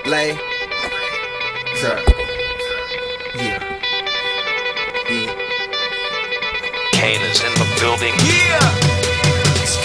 Lay. Sir. Yeah. Yeah. Kane is in the building. Yeah.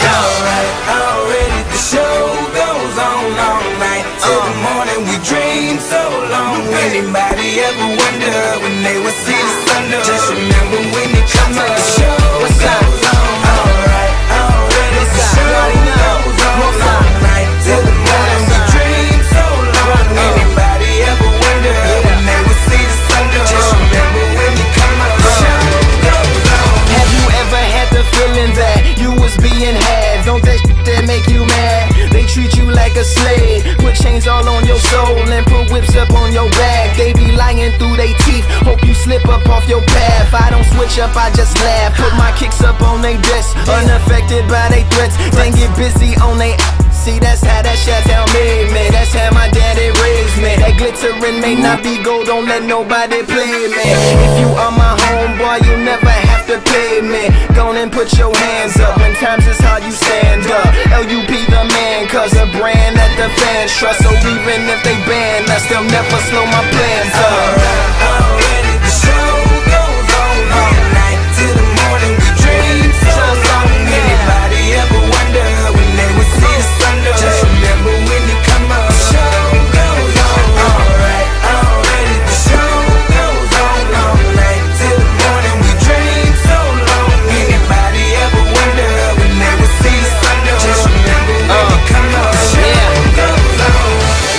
Alright, already the show goes on all night. Till the morning we dream so long. Anybody ever wonder when they would see the sun up? Just remember when it comes up, the show goes on. Alright, already the show goes on all night. Till the morning we dream so long. Anybody ever wonder when they would see the sun up? Just remember when it comes up, the show goes on. Have you ever had the feeling that you was being had? Don't that shit that make you mad? They treat you like a slave, put chains all on your soul and put whips up on your back. They be lying through they teeth, hope you slip up off your path. I don't switch up, I just laugh, put my kicks up on they desk, unaffected by they threats, then get busy on they see, that's how that Chi-Town made me. That's how my daddy raised me. That glittering may not be gold, don't let nobody play me. If you are my homeboy, you never have to pay me. Go and put your hands up, when times is hard you stand up. LUP the man, cause a brand that the fans trust. So even if they ban us, they'll never slow my plans up. Already the show goes on all night. Till the morning we dream so long. Anybody ever wonder when they would see the sun up? Just remember when you come up, the show goes on. Alright, already the show goes on all night. Till the morning we dream so long. Anybody ever wonder when they would see the sun up? Just remember when you come up, the show goes on.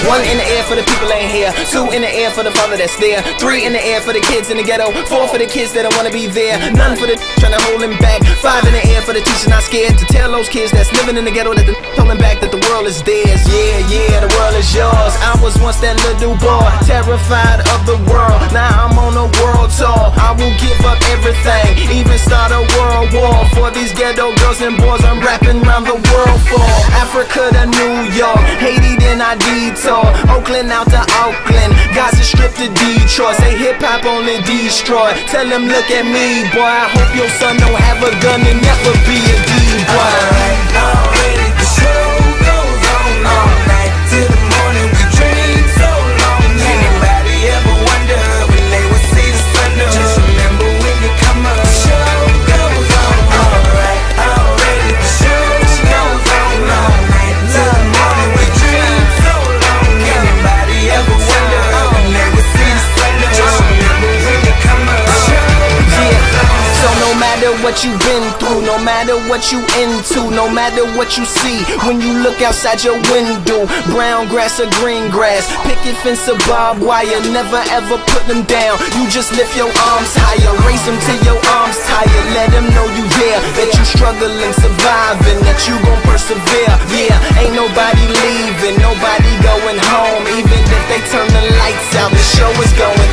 One in the air for the people ain't here. Two in the air for the father that's there. Three in the air for the kids in the ghetto. Four for the kids that don't wanna be there. None for the trying to hold them back. Five in the air for the teacher not scared to tell those kids that's living in the ghetto that the holding back that the world is theirs. Yeah, yeah, the world is yours. I was once that little boy, terrified of the world. Now I'm on a world tour. I will give up everything, even start a world war for these ghetto girls and boys I'm rapping around the world for. Africa to New York, Haiti then I detour. Oakland out to Oakland, Gaza Strip to Detroit. Say hip hop only destroy. Tell them look at me, boy. I hope your son don't have a gun and never be a D-boy. Alright, already the show goes on all night. Till the morning we dream so long. Anybody ever wonder when they would see the sun up? Just remember when you come up, the show goes on. Alright, already the show goes on all night. Till the morning we dream so long. Anybody ever wonder when they would see the sun up? Just remember when you come up, the show goes on. So no matter what you've been through, no matter what you into, no matter what you see when you look outside your window, brown grass or green grass, picket fence or barbed wire, never ever put them down. You just lift your arms higher, raise them till your arms tired. Let them know you there, that you struggling, surviving, that you gon' persevere. Yeah, ain't nobody leaving, nobody going home. Even if they turn the lights out, the show is going